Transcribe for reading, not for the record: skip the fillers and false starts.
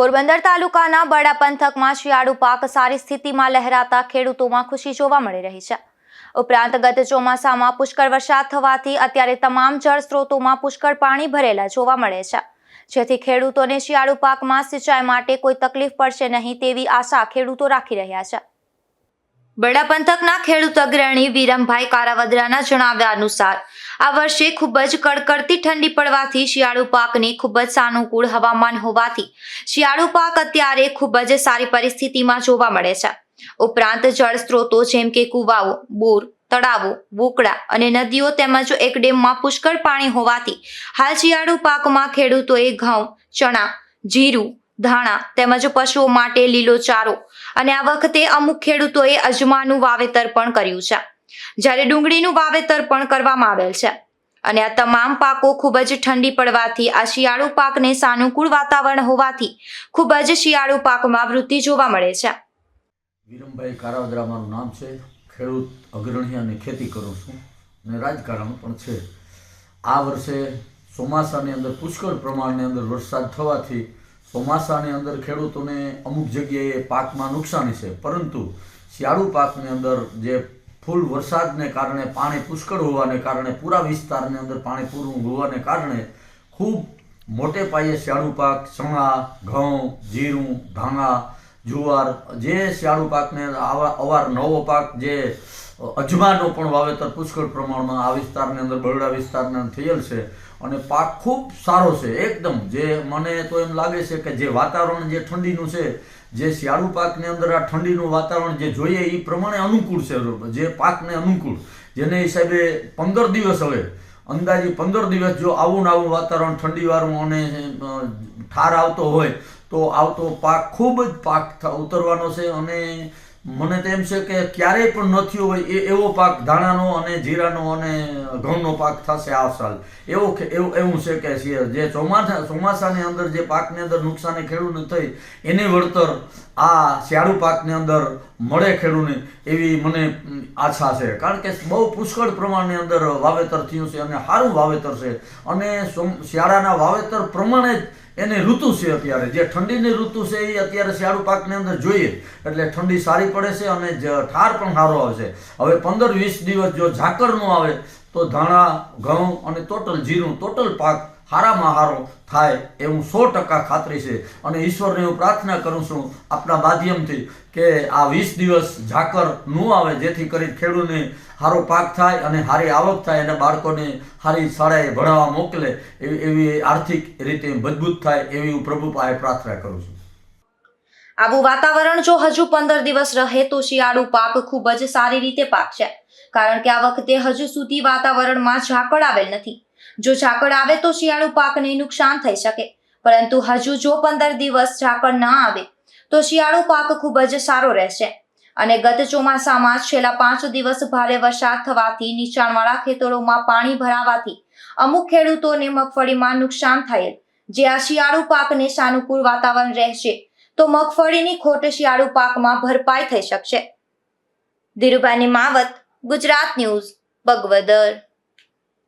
પોરબંદર તાલુકાના બરડા પંથકમાં શિયાળુ પાક સારી સ્થિતિમાં લહેરાતા ખેડૂતોમાં ખુશી જોવા મળી રહી છે। ઉપરાંત ગત ચોમાસામાં પુષ્કળ વરસાદ થવાથી અત્યારે તમામ જળ સ્ત્રોતોમાં પુષ્કળ પાણી ભરેલા જોવા મળે છે, જેથી ખેડૂતોને શિયાળુ પાકમાં સિંચાઈ માટે કોઈ તકલીફ પડશે નહીં તેવી આશા ખેડૂતો રાખી રહ્યા છે। બરડા પંથકના ખેડૂત અગ્રણી વિરમભાઈ કારાવદરાના જણાવ્યા અનુસાર આ વર્ષે ખૂબ જ કડકડતી ઠંડી પડવાથી શિયાળુ પાકને ખૂબ જ સાનુકૂળ હવામાન હોવાથી શિયાળુ પાક અત્યારે ખૂબ જ સારી પરિસ્થિતિમાં જોવા મળે છે। ઉપરાંત જળ સ્ત્રોતો જેમ કે કુવાઓ, બોર, તળાવો, બોકડા અને નદીઓ તેમજ એક ડેમમાં પુષ્કળ પાણી હોવાથી હાલ શિયાળુ પાકમાં ખેડૂતોએ ઘઉં, ચણા, જીરું, ધાણા તેમજ પશુઓ માટે લીલો ચારો અને આ વખતે અમુક ખેડૂતોએ અજમાનું વાવેતર પણ કર્યું છે, જ્યારે ડુંગળીનું વાવેતર પણ કરવામાં આવેલ છે અને આ તમામ પાકો ખૂબ જ ઠંડી પડવાથી આ શિયાળુ પાકને સાનુકૂળ વાતાવરણ હોવાથી ખૂબ જ શિયાળુ પાકમાં વૃદ્ધિ જોવા મળે છે। વિરમભાઈ કારાવદરા મારું નામ છે। ખેડૂત અગ્રણી અને ખેતી કરું છું અને રાજકારણ પણ છે। આ વર્ષે ચોમાસાની અંદર પુષ્કળ પ્રમાણની અંદર વરસાદ થવાથી ચોમાસાની અંદર ખેડૂતોને અમુક જગ્યાએ પાકમાં નુકસાની છે, પરંતુ શિયાળુ પાકની અંદર જે ફૂલ વરસાદને કારણે પાણી પુષ્કળ હોવાને કારણે પૂરા વિસ્તારની અંદર પાણી પૂરું હોવાને કારણે ખૂબ મોટે પાયે શિયાળુ પાક ચણા, ઘઉં, જીરું, ધાણા, જુવાર જે શિયાળુ પાકને અવાર નવો પાક જે અજમાનો પણ વાવેતર પુષ્કળ પ્રમાણમાં આ વિસ્તારની અંદર બરડા વિસ્તારના થયેલ છે અને પાક ખૂબ સારો છે એકદમ। જે મને તો એમ લાગે છે કે જે વાતાવરણ જે ઠંડીનું છે, જે શિયાળુ પાકની અંદર આ ઠંડીનું વાતાવરણ જે જોઈએ એ પ્રમાણે અનુકૂળ છે, જે પાકને અનુકૂળ, જેને હિસાબે 15 દિવસ હવે અંદાજે 15 દિવસ જો આવું ને આવું વાતાવરણ ઠંડીવાળું અને ઠાર આવતો હોય તો આવતો પાક ખૂબ જ પાક ઉતરવાનો છે અને મને તો એમ છે કે ક્યારેય પણ ન થયો હોય એવો પાક ધાણાનો અને જીરાનો અને ઘઉંનો પાક થશે આ સાલ, એવું છે કે જે ચોમાસાની અંદર જે પાકની અંદર નુકસાની ખેડૂતને થઈ એને વળતર આ શિયાળુ પાકની અંદર મળે ખેડૂતને એવી મને આશા છે, કારણ કે બહુ પુષ્કળ પ્રમાણની અંદર વાવેતર થયું છે અને સારું વાવેતર છે અને શિયાળાના વાવેતર પ્રમાણે જ એને ઋતુ છે અત્યારે જે ઠંડીની ઋતુ છે એ અત્યારે શિયાળુ પાકની અંદર જોઈએ એટલે ઠંડી સારી પડે છે અને ઠાર પણ સારો આવશે। હવે 15-20 દિવસ જો ઝાકર ન આવે તો ધાણા, ઘઉં અને ટોટલ જીરું ટોટલ પાક સારામાં સારો થાય એવું 100% ખાતરી છે અને ઈશ્વરને હું પ્રાર્થના કરું છું આપણા માધ્યમથી કે આ 20 દિવસ ઝાકર ન આવે, જેથી કરી ખેડૂતને સારો પાક થાય અને સારી આવક થાય અને બાળકોને સારી શાળાએ ભણાવવા મોકલે એવી આર્થિક રીતે મજબૂત થાય એવી હું પ્રભુ પાસે પ્રાર્થના કરું છું। આવું વાતાવરણ જો હજુ 15 દિવસ રહે તો શિયાળુ પાક ખૂબ જ સારી રીતે પાકશે, કારણ કે આ વખતે હજુ સુધી વાતાવરણમાં ઝાકળ આવેલ નથી। જો ઝાકળ આવે તો શિયાળુ પાકને નુકસાન થઈ શકે, પરંતુ હજુ જો 15 દિવસ ઝાકળ ન આવે તો શિયાળુ પાક ખૂબ જ સારો રહેશે અને ગત ચોમાસામાં છેલ્લા 5 દિવસ ભારે વરસાદ થવાથી નીચાણવાળા ખેતરોમાં પાણી ભરાવાથી અમુક ખેડૂતોને મગફળીમાં નુકસાન થયેલ, જે આ શિયાળુ પાકને સાનુકૂળ વાતાવરણ રહેશે તો મગફળીની ખોટ શિયાળુ પાકમાં ભરપાઈ થઈ શકશે। ધીરુભાઈ માવત, ગુજરાત ન્યૂઝ, બગવદર।